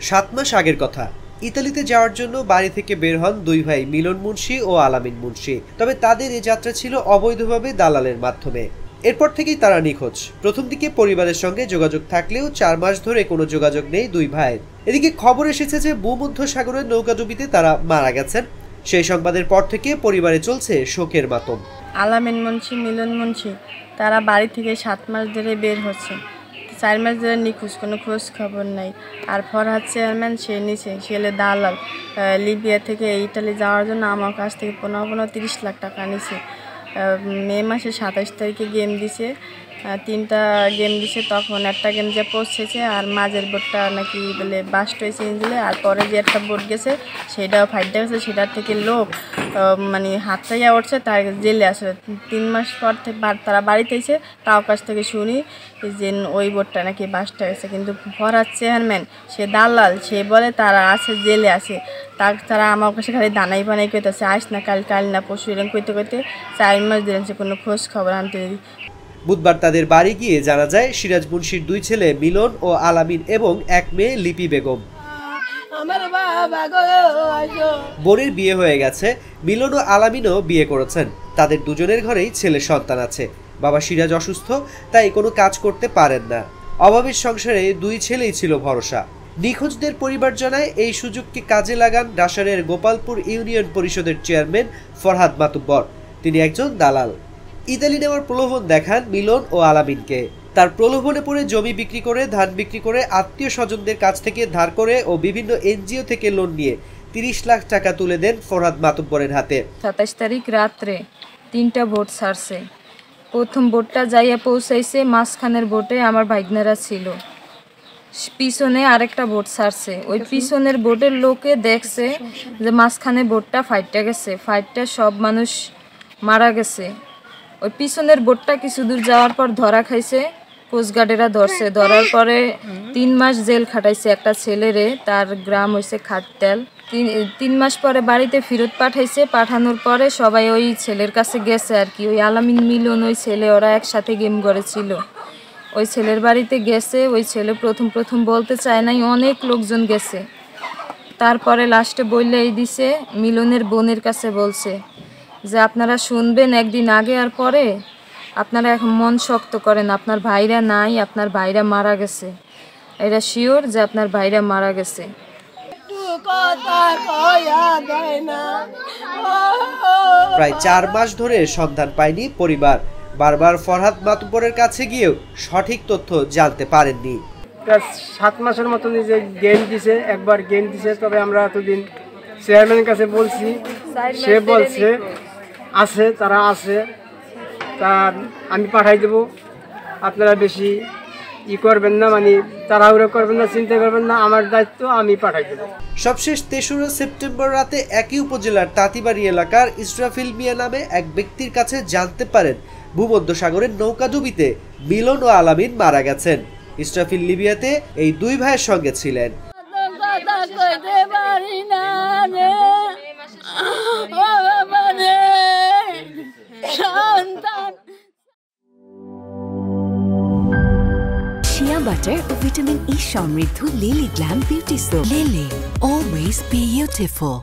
7 মাস আগের কথা, ইতালিতে যাওয়ার জন্য বাড়ি থেকে বের হন দুই ভাই মিলন মুন্সি ও আলামিন মুন্সি। তবে তাদের এই যাত্রা ছিল অবৈধভাবে দালালের মাধ্যমে। এরপর থেকেই তারা নিখোঁজ। প্রথম দিকে পরিবারের সঙ্গে যোগাযোগ থাকলেও 4 মাস ধরে কোনো যোগাযোগ নেই দুই ভাইয়ের। এদিকে খবর এসেছে যে ভূমধ্যসাগরের নৌকাডুবিতে তারা মারা গেছেন। সেই সংবাদের পর থেকে পরিবারে চলছে শোকের মাতম। আলামিন মুন্সি, মিলন মুন্সি তারা বাড়ি থেকে 7 মাস ধরে বের হচ্ছে। 4 মাস ধরে নিখোঁজ, কোনো খোঁজ খবর নাই। আর ফরহাদ চেয়ারম্যান সে নিচে ছেলে দালাল লিবিয়া থেকে ইটালি যাওয়ার জন্য আমার কাছ থেকে 30 লাখ টাকা নিছে। মে মাসে 27 তারিখে গেম দিছে, 3টা গেম দিছে। তখন একটা গেম যে পৌঁছেছে আর মাঝের বোটটা নাকি বলে বাস্ট হয়েছে ইঞ্জিলে। আর পরে যে একটা বোট গেছে সেটাও ফাইটটা গেছে, সেটার থেকে লোক মানে হাত চাইয়া উঠছে, তার জেলে আসলে 3 মাস পর থেকে তারা বাড়িতে এসে তাও কাছ থেকে শুনি যে ওই বোটটা নাকি বাস্ট হয়েছে। কিন্তু ফরহাদ চেয়ারম্যান সে দালাল, সে বলে তারা আছে জেলে আছে। তারা আমার কাছে খালি দানাই বানাই করতেছে, আস না কাল না পরশু এরকম করতে করতে 4 মাস দিয়েছে, কোনো খোঁজ খবর আনতে। বুধবার তাদের বাড়ি গিয়ে জানা যায় সিরাজ মুন্সির 2 ছেলে মিলন ও আলামিন এবং 1 মেয়ে লিপি বেগম। বোনের বিয়ে হয়ে গেছে, মিলন ও আলামিনও বিয়ে করেছেন। তাদের দুজনের ঘরেই ছেলে সন্তান আছে। বাবা সিরাজ অসুস্থ, তাই কোনো কাজ করতে পারেন না। অভাবের সংসারে 2 ছেলেই ছিল ভরসা। নিখোঁজদের পরিবার জানায় এই সুযোগকে কাজে লাগান ডাসারের গোপালপুর ইউনিয়ন পরিষদের চেয়ারম্যান ফরহাদ মাতুব্বর। তিনি একজন দালাল। ইতালি নেওয়ার প্রলোভন দেখান মিলন ও আলামিনকে। তার প্রলোভনে পড়ে জমি বিক্রি করে, ধান বিক্রি করে, আত্মীয় স্বজনদের কাছ থেকে ধার করে ও বিভিন্ন এনজিও থেকে লোন নিয়ে 30 লাখ টাকা তুলে দেন ফরহাদ মাতুব্বরের হাতে। 27 তারিখ রাত্রে 3টা বোট ছাড়ছে। প্রথম বোটটা যাইয়া পৌঁছাইছে, মাঝখানের বোটে আমার ভাইগনারা ছিল। পিছনে আরেকটা বোট ছাড়ছে। ওই পিছনের বোটের লোকে দেখছে যে মাঝখানে বোটটা ফাইটটা গেছে, ফাইটটা সব মানুষ মারা গেছে। ওই পিছনের বোটটা কিছু দূর যাওয়ার পর ধরা খাইছে, কোস্টগার্ডেরা ধরছে। ধরার পরে 3 মাস জেল খাটাইছে একটা ছেলেরে, তার গ্রাম হয়েছে খাটতেল। 3 মাস পরে বাড়িতে ফেরত পাঠাইছে। পাঠানোর পরে সবাই ওই ছেলের কাছে গেছে আর কি। ওই আলামিন, মিলন, ওই ছেলে ওরা একসাথে গেম করেছিল। ওই ছেলের বাড়িতে গেছে। ওই ছেলে প্রথম বলতে চায় নাই, অনেক লোকজন গেছে। তারপরে লাস্টে বললেই দিছে, মিলনের বোনের কাছে বলছে যে আপনারা শুনবেন একদিন আগে আর পরে, আপনারা এখন মন শক্ত করেন, আপনার ভাইরা নাই, আপনার ভাইরা মারা গেছে। এরা শিওর যে আপনার ভাইরা মারা গেছে। প্রায় 4 মাস ধরে সন্ধান পায়নি পরিবার। বারবার ফরহাদ মাতুব্বরের কাছে গিয়েও সঠিক তথ্য জানতে পারেননি। 7 মাসের মতো নিজে গেম দিছে, একবার গেম দিছে। তবে আমরা এতদিন চেয়ারম্যানের কাছে বলছি, সে বলছে আছে, তারা আছে, তার আমি পাঠাই দেবো, আপনারা বেশি করবেন না, মানে তাড়াহুড়ো করবেন না, চিন্তা করবেন না, আমার দায়িত্ব, আমি পাঠাই দেবো। সবশেষ 23 সেপ্টেম্বর রাতে একই উপজেলার তাঁতিবাড়ি এলাকার ইসরাফিল মিয়া নামে এক ব্যক্তির কাছে জানতে পারেন ভূমধ্যসাগরের নৌকাডুবিতে মিলন ও আলামিন মারা গেছেন। ইসরাফিল লিবিয়াতে এই 2 ভাইয়ের সঙ্গে ছিলেন। শিয়া বাটার ও ভিটামিন ই সমৃদ্ধ lily glam beauty soap. Lily, always beautiful.